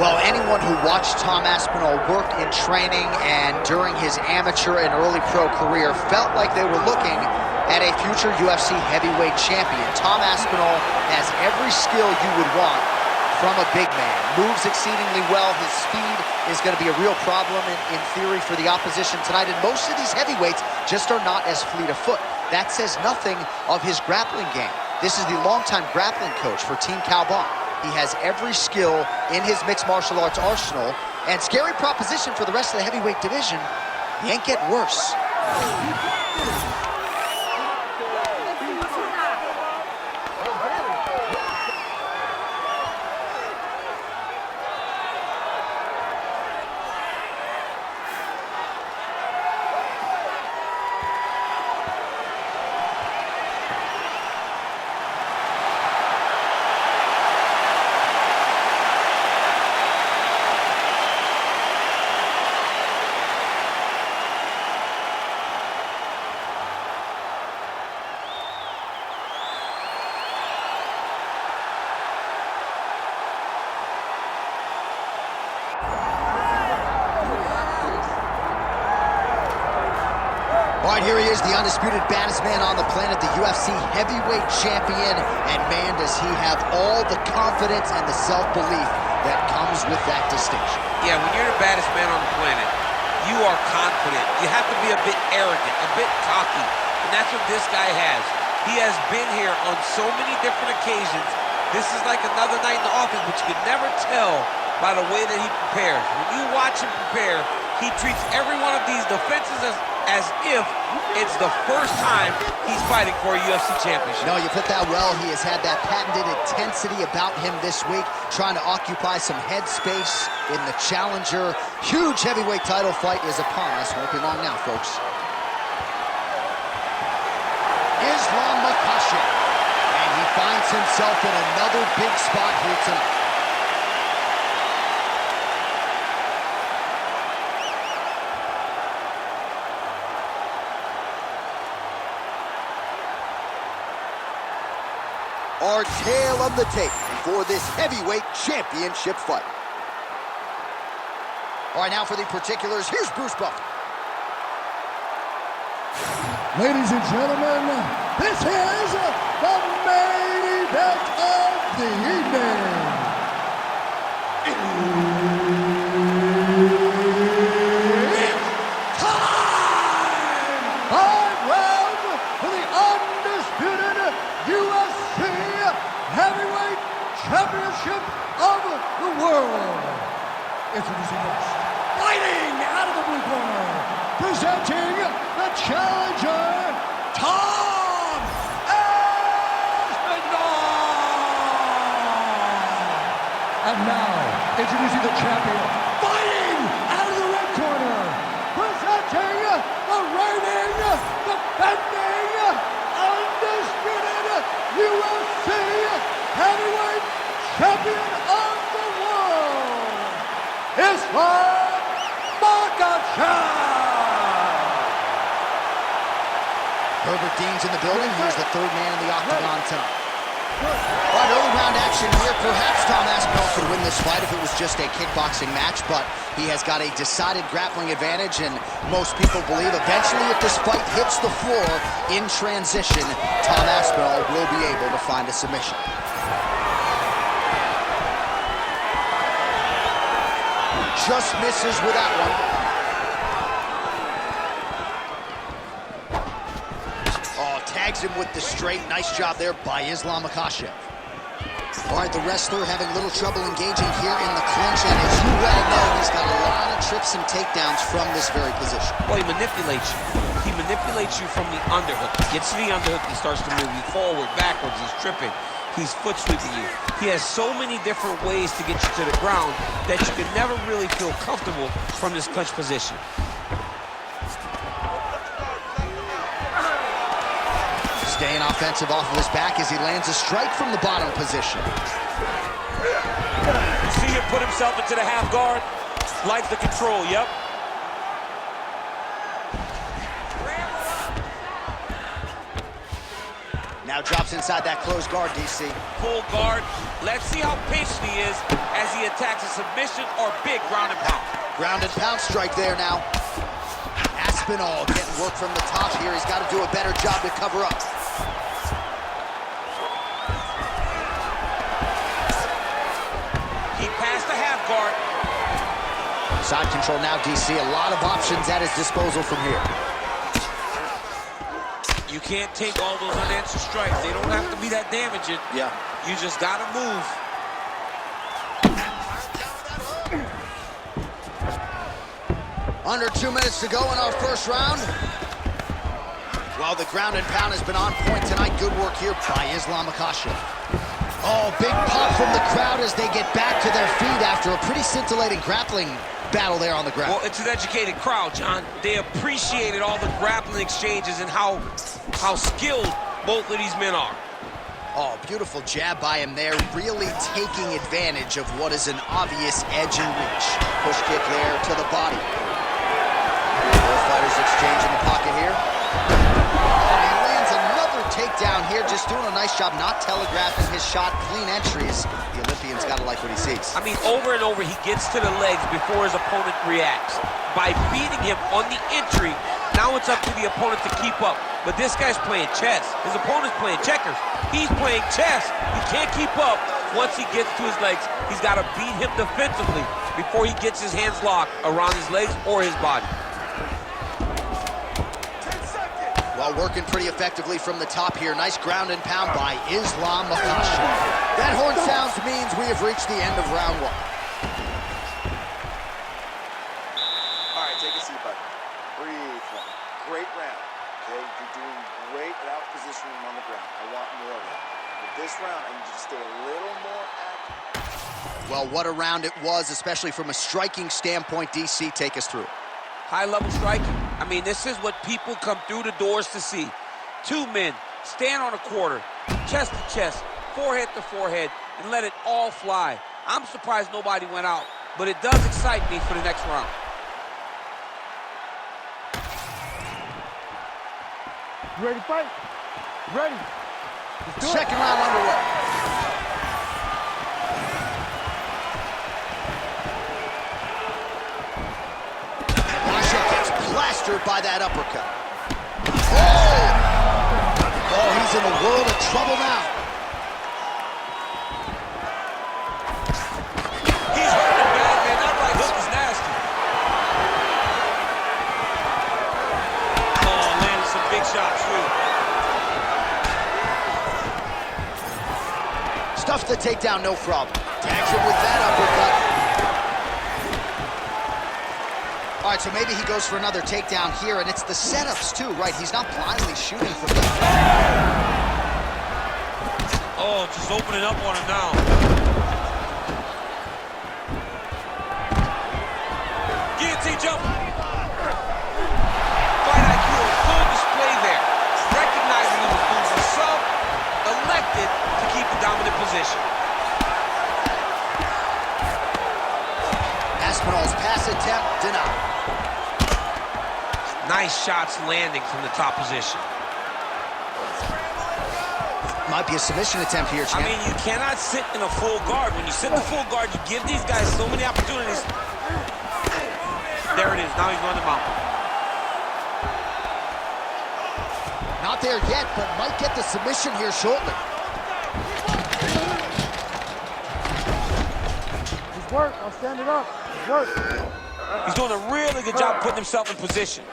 Well, anyone who watched Tom Aspinall work in training and during his amateur and early pro career felt like they were looking at a future UFC heavyweight champion. Tom Aspinall has every skill you would want from a big man. Moves exceedingly well. His speed is going to be a real problem in theory for the opposition tonight. And most of these heavyweights just are not as fleet of foot. That says nothing of his grappling game. This is the longtime grappling coach for Team Cowbon. He has every skill in his mixed martial arts arsenal, and scary proposition for the rest of the heavyweight division. He ain't getting worse. All right, here he is, the undisputed baddest man on the planet, the UFC heavyweight champion. And man, does he have all the confidence and the self-belief that comes with that distinction. Yeah, when you're the baddest man on the planet, you are confident. You have to be a bit arrogant, a bit cocky. And that's what this guy has. He has been here on so many different occasions. This is like another night in the office, but you can never tell by the way that he prepares. When you watch him prepare, he treats every one of these defenses as if it's the first time he's fighting for a UFC championship. No, you put that well. He has had that patented intensity about him this week, trying to occupy some head space in the challenger. Huge heavyweight title fight is upon us. Won't be long now, folks. Islam Makhachev. And he finds himself in another big spot here tonight. Our tale of the tape for this heavyweight championship fight. All right, now for the particulars, here's Bruce Buffer. Ladies and gentlemen, this is the main event of the evening. It's time! 5 rounds for the undisputed UFC Heavyweight Championship of the world. Introducing first, fighting out of the blue corner, presenting the challenger, Tom Aspinall. And now, introducing the champion, fighting out of the red corner, presenting the reigning, defending, undisputed UFC Heavyweight Champion of the world, Islam Makhachev. Herbert Dean's in the building. He's the third man in the octagon tonight. All right, early round action here. Perhaps Tom Aspinall could win this fight if it was just a kickboxing match, but he has got a decided grappling advantage, and most people believe eventually if this fight hits the floor in transition, Tom Aspinall will be able to find a submission. Just misses with that one. Oh, tags him with the straight. Nice job there by Islam Makhachev. All right, the wrestler having little trouble engaging here in the clinch, and as you well know, he's got a lot of trips and takedowns from this very position. Well, he manipulates you. He manipulates you from the underhook. He gets to the underhook, he starts to move you forward, backwards, he's tripping. He's foot sweeping you. He has so many different ways to get you to the ground that you can never really feel comfortable from this clinch position. Staying offensive off of his back as he lands a strike from the bottom position. You see him put himself into the half guard, like the control, yep. Now drops inside that closed guard, DC. Full guard. Let's see how patient he is as he attacks a submission or big ground and pound. Ground and pound strike there now. Aspinall getting work from the top here. He's got to do a better job to cover up. He passed the half guard. Side control now, DC. A lot of options at his disposal from here. You can't take all those unanswered strikes. They don't have to be that damaging. Yeah. You just got to move. Under 2 minutes to go in our first round. Well, the ground and pound has been on point tonight. Good work here by Makhachev. Oh, big pop from the crowd as they get back to their feet after a pretty scintillating grappling battle there on the ground. Well, it's an educated crowd, John. They appreciated all the grappling exchanges and how skilled both of these men are. Oh, beautiful jab by him there, really taking advantage of what is an obvious edge and reach. Push kick there to the body. Both fighters exchange in the pocket here. And he lands another takedown here, just doing a nice job not telegraphing his shot. Clean entries. The Olympian's got to like what he sees. I mean, over and over, he gets to the legs before his opponent reacts. By beating him on the entry, now it's up to the opponent to keep up. But this guy's playing chess. His opponent's playing checkers. He's playing chess. He can't keep up. Once he gets to his legs, he's got to beat him defensively before he gets his hands locked around his legs or his body. Well, working pretty effectively from the top here. Nice ground and pound by Makhachev. That horn sounds means we have reached the end of round one. All right, take a seat, buddy. Breathe. Great round. Okay, you're doing great at out positioning him on the ground. I want more of that. With this round, I need you to stay a little more active. Well, what a round it was, especially from a striking standpoint. DC, take us through. High-level striking. I mean, this is what people come through the doors to see. Two men stand on a quarter, chest to chest, forehead to forehead, and let it all fly. I'm surprised nobody went out, but it does excite me for the next round. You ready to fight? Ready. Let's do it. Second round underway. Makhachev gets plastered by that uppercut. Oh, he's in a world of trouble now. He's hurting bad, man. That right hook is nasty. Oh, landed some big shots, too. Stuffs the takedown, no problem. Tags him with that uppercut. All right, so maybe he goes for another takedown here, and it's the setups, too, right? He's not blindly shooting from the... Oh, just opening up on him now. Guillotine jump. Fight IQ on full display there. Recognizing he was losing sub, elected to keep the dominant position. Aspinall's pass attempt denied. Nice shots landing from the top position. Might be a submission attempt here, champ. I mean, you cannot sit in a full guard. When you sit in a full guard, you give these guys so many opportunities. There it is. Now he's running them out. Not there yet, but might get the submission here shortly. Just work. I'll stand it up. Just work. He's doing a really good job putting himself in position.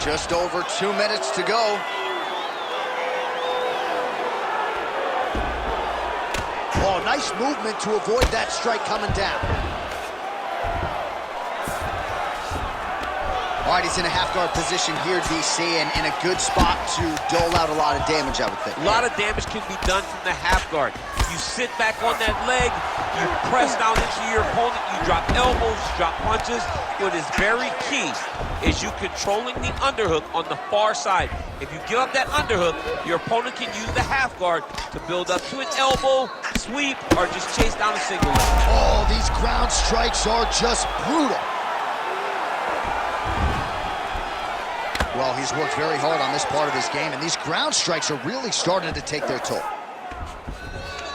Just over 2 minutes to go. Oh, nice movement to avoid that strike coming down. All right, he's in a half-guard position here, DC, and in a good spot to dole out a lot of damage, I would think. A lot of damage can be done from the half guard. You sit back on that leg, you press down into your opponent, you drop elbows, drop punches. What is very key is you controlling the underhook on the far side. If you give up that underhook, your opponent can use the half guard to build up to an elbow, sweep, or just chase down a single leg. Oh, these ground strikes are just brutal. Well, he's worked very hard on this part of his game, and these ground strikes are really starting to take their toll.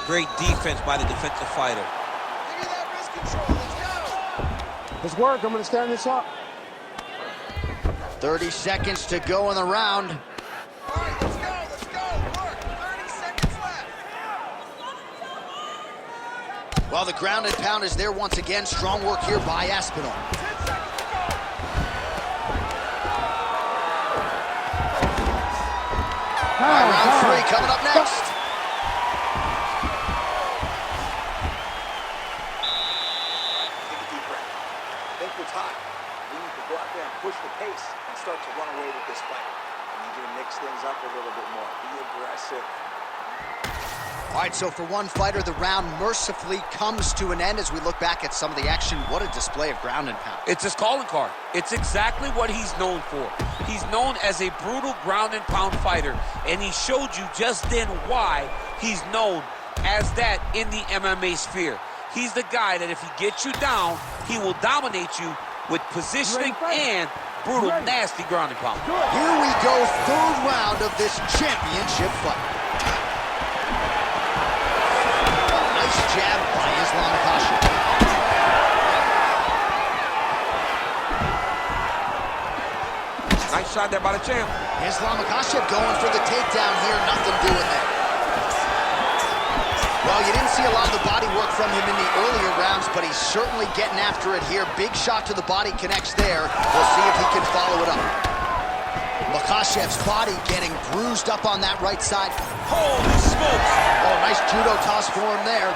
Great defense by the defensive fighter. Give me that wrist control. Let's go. Let's work. I'm going to stand this up. 30 seconds to go in the round. All right, let's go. Let's go. Work. 30 seconds left. Well, the ground and pound is there once again. Strong work here by Aspinall. 10 seconds to go. All right, round 3 coming up next. Take a deep breath. Think what's hot. We need to go out there and push the pace and start to run away with this fight. I need you to mix things up a little bit more. Be aggressive. All right, so for one fighter, the round mercifully comes to an end as we look back at some of the action. What a display of ground and pound. It's his calling card. It's exactly what he's known for. He's known as a brutal ground and pound fighter, and he showed you just then why he's known as that in the MMA sphere. He's the guy that if he gets you down, he will dominate you with positioning and brutal, nasty ground and pound. Here we go, third round of this championship fight. Nice jab by Makhachev. Nice shot there by the champ. Makhachev going for the takedown here, nothing doing there. Well, you didn't see a lot of the body work from him in the earlier rounds, but he's certainly getting after it here. Big shot to the body connects there. We'll see if he can follow it up. Makhachev's body getting bruised up on that right side. Holy smokes! Oh, nice judo toss for him there.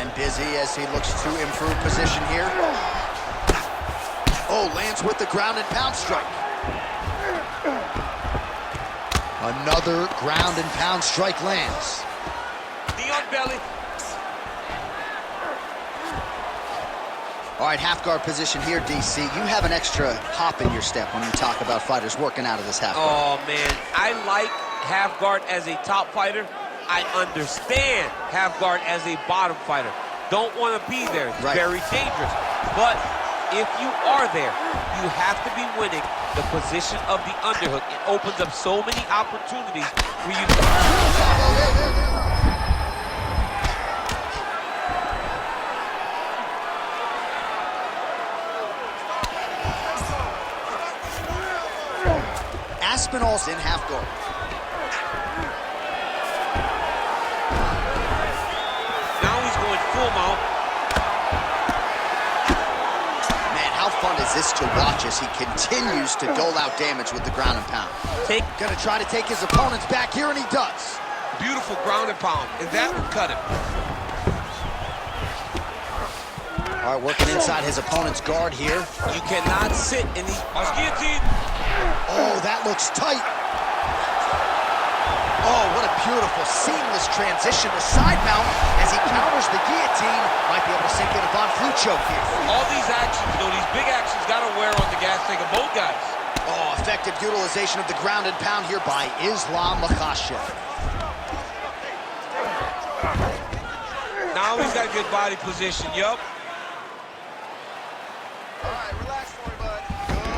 And busy as he looks to improve position here. Oh, lands with the ground and pound strike. Another ground and pound strike lands. Knee on belly. All right, half guard position here, DC. You have an extra hop in your step when you talk about fighters working out of this half guard. Oh, man. I like half guard as a top fighter. I understand half guard as a bottom fighter. Don't want to be there. It's very dangerous. But if you are there, you have to be winning the position of the underhook. It opens up so many opportunities for you to... Aspinall's in half guard. Now he's going full mount. Man, how fun is this to watch as he continues to dole out damage with the ground and pound. Gonna try to take his opponents back here, and he does. Beautiful ground and pound, and that will cut him. All right, working inside his opponent's guard here. You cannot sit in the... guillotine. Oh, that looks tight. Oh, what a beautiful, seamless transition to side mount as he counters the guillotine. Might be able to sink in a Von Flue choke here. All these actions, though, these big actions got to wear on the gas tank of both guys. Oh, effective utilization of the ground and pound here by Makhachev. Now he's got good body position, yup. All right, relax for me, bud. Good.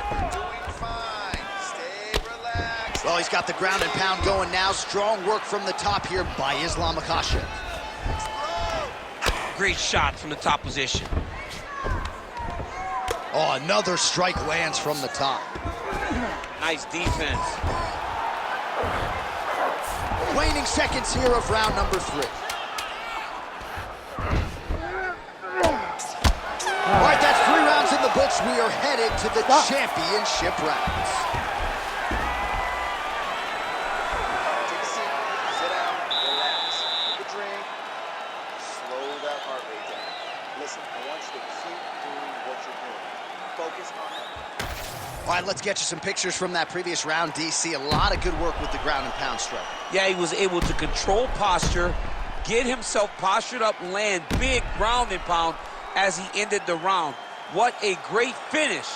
You're doing fine. Stay relaxed. Well, he's got the ground and pound going now. Strong work from the top here by Makhachev. Great shot from the top position. Oh, another strike lands from the top. Nice defense. Waning seconds here of round number 3. All right, that's 3 rounds in the books. We are headed to the championship rounds. Take a seat. Sit down. Relax. Take a drink. Slow that heart rate down. Listen, I want you to keep doing what you're doing. Focus on it. All right, let's get you some pictures from that previous round, DC. A lot of good work with the ground and pound strike. Yeah, he was able to control posture, get himself postured up, land big ground and pound as he ended the round. What a great finish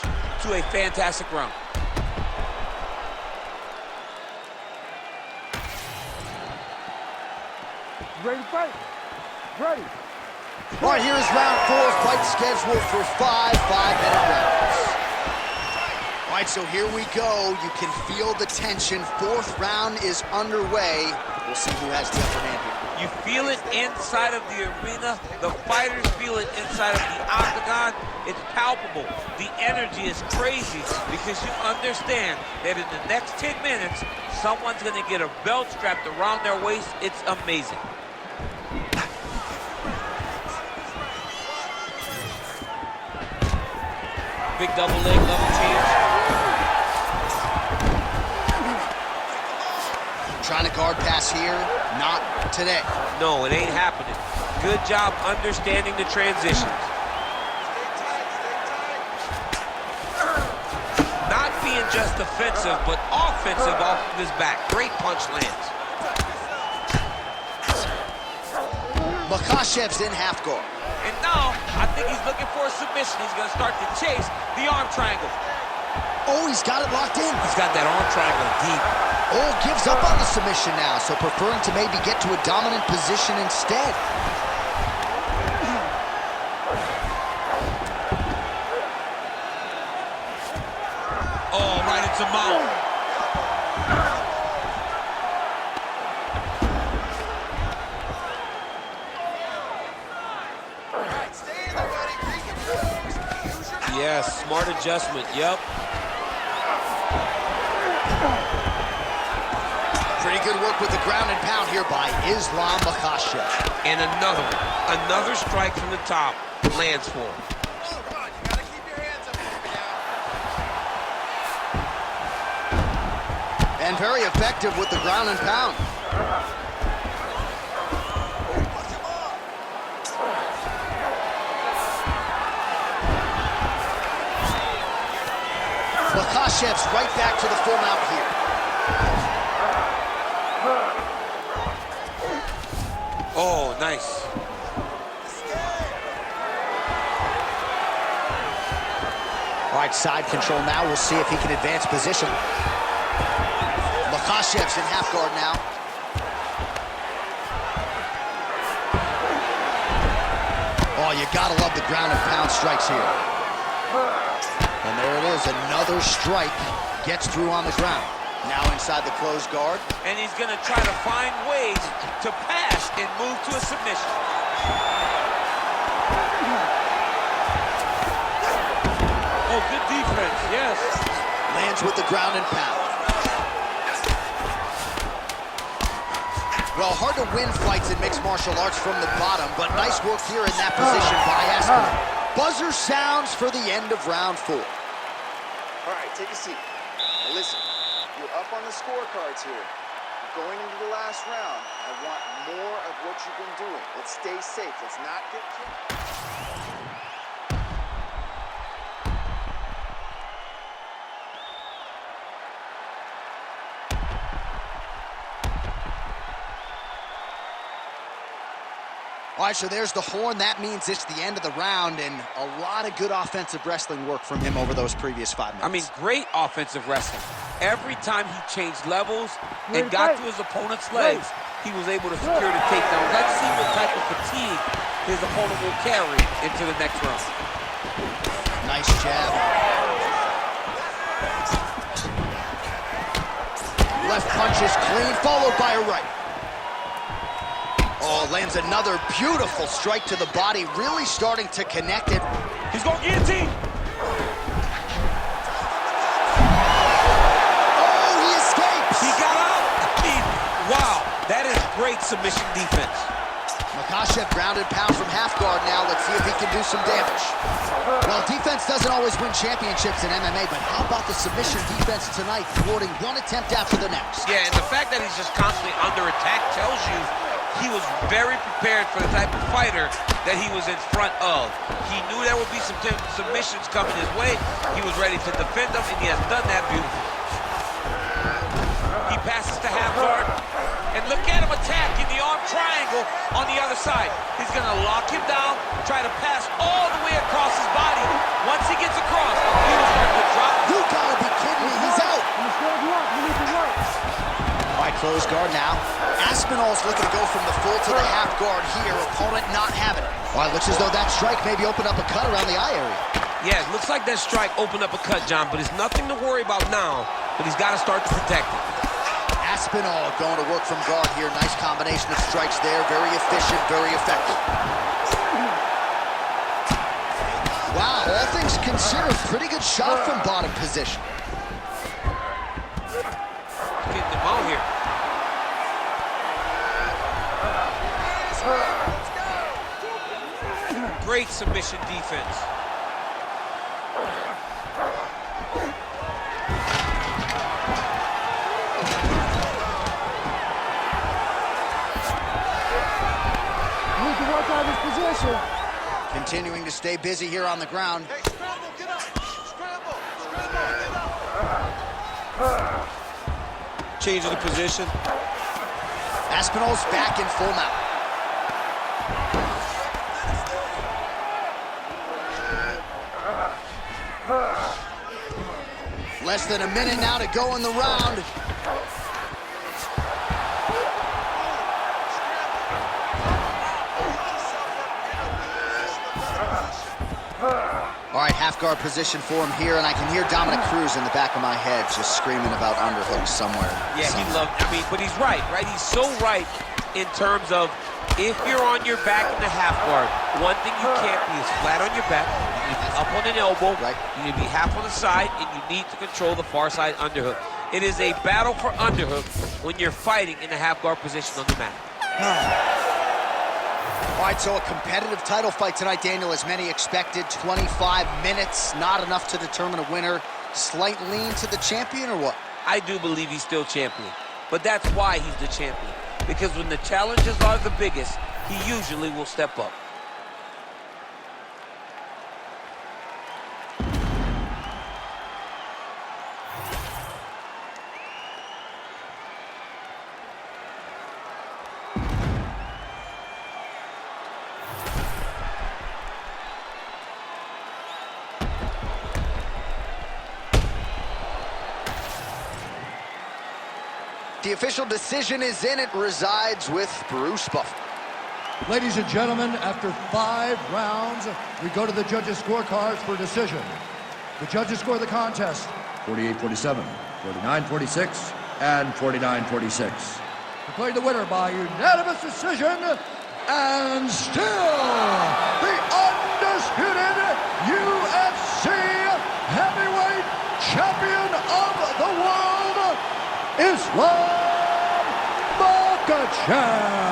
to a fantastic round. Ready to fight? Ready. All right, here's round 4, fight scheduled for 5 5-minute rounds. All right, so here we go. You can feel the tension. 4th round is underway. We'll see who has the upper hand here. You feel it inside of the arena. The fighters feel it inside of the octagon. It's palpable. The energy is crazy because you understand that in the next 10 minutes, someone's going to get a belt strapped around their waist. It's amazing. Big double leg, level change. Trying to guard pass here, not today. No, it ain't happening. Good job understanding the transitions. Not being just defensive, but offensive off of his back. Great punch lands. Makhachev's in half guard. And now, I think he's looking for a submission. He's going to start to chase the arm triangle. Oh, he's got it locked in. He's got that arm triangle deep. Oh, gives up on the submission now, so preferring to maybe get to a dominant position instead. Oh, right into mount. Yes, smart adjustment, yep. Pretty good work with the ground and pound here by Islam Makhachev. And another strike from the top lands for him. And very effective with the ground and pound. Makhachev's right back to the full mount here. Oh, nice. All right, side control now. We'll see if he can advance position. Makhachev's in half guard now. Oh, you gotta love the ground and pound strikes here. And there it is, another strike gets through on the ground. Now inside the closed guard. And he's going to try to find ways to pass and move to a submission. Oh, good defense, yes. Lands with the ground and pound. Well, hard to win fights in mixed martial arts from the bottom, but nice work here in that position by Aspinall. Buzzer sounds for the end of round 4. All right, take a seat. Now listen, you're up on the scorecards here. Going into the last round, I want more of what you've been doing. Let's stay safe. Let's not get killed. All right, so there's the horn. That means it's the end of the round, and a lot of good offensive wrestling work from him over those previous 5 minutes. I mean, great offensive wrestling. Every time he changed levels and got to his opponent's legs, he was able to secure the takedown. Let's see what type of fatigue his opponent will carry into the next round. Nice jab. Left punch is clean, followed by a right. Oh, lands another beautiful strike to the body, really starting to connect it. He's going guillotine. Oh, he escapes! He got out. I mean, wow, that is great submission defense. Makhachev ground and pound from half guard now. Let's see if he can do some damage. Well, defense doesn't always win championships in MMA, but how about the submission defense tonight, thwarting one attempt after the next? Yeah, and the fact that he's just constantly under attack tells you he was very prepared for the type of fighter that he was in front of. He knew there would be some submissions coming his way. He was ready to defend them, and he has done that beautifully. He passes to half guard, and look at him attack in the arm triangle on the other side. He's going to lock him down, try to pass all the way across his body. Once he gets across, he will start to drop. You gotta be kidding me, he's out! You need to work. All right, close nose guard now. Aspinall's looking to go from the full to the half guard here. Opponent not having it. Well, it looks as though that strike maybe opened up a cut around the eye area. Yeah, it looks like that strike opened up a cut, John, but it's nothing to worry about now, but he's got to start to protect it. Aspinall going to work from guard here. Nice combination of strikes there. Very efficient, very effective. Wow, all things considered, pretty good shot from bottom position. Getting them out here. Great submission defense. Need to work out his position. Continuing to stay busy here on the ground. Hey, scramble, get up. Scramble, get up. Changing the position. Aspinall's back in full mount. Less than a minute now to go in the round. All right, half guard position for him here, and I can hear Dominic Cruz in the back of my head just screaming about underhooks somewhere. Yeah, he loved, but he's right? He's so right in terms of if you're on your back in the half guard, one thing you can't be is flat on your back. You need to be up on an elbow. Right. You need to be half on the side, and you need to control the far side underhook. It is a battle for underhook when you're fighting in the half guard position on the mat. All right, so a competitive title fight tonight, Daniel, as many expected. 25 minutes, not enough to determine a winner. Slight lean to the champion, or what? I do believe he's still champion, but that's why he's the champion. Because when the challenges are the biggest, he usually will step up. The official decision is in. It resides with Bruce Buffer. Ladies and gentlemen, after 5 rounds, we go to the judges' scorecards for decision. The judges score the contest 48-47, 49-46, and 49-46. Declared the winner by unanimous decision, and still the undisputed UFC heavyweight champion of the world, Islam Makhachev.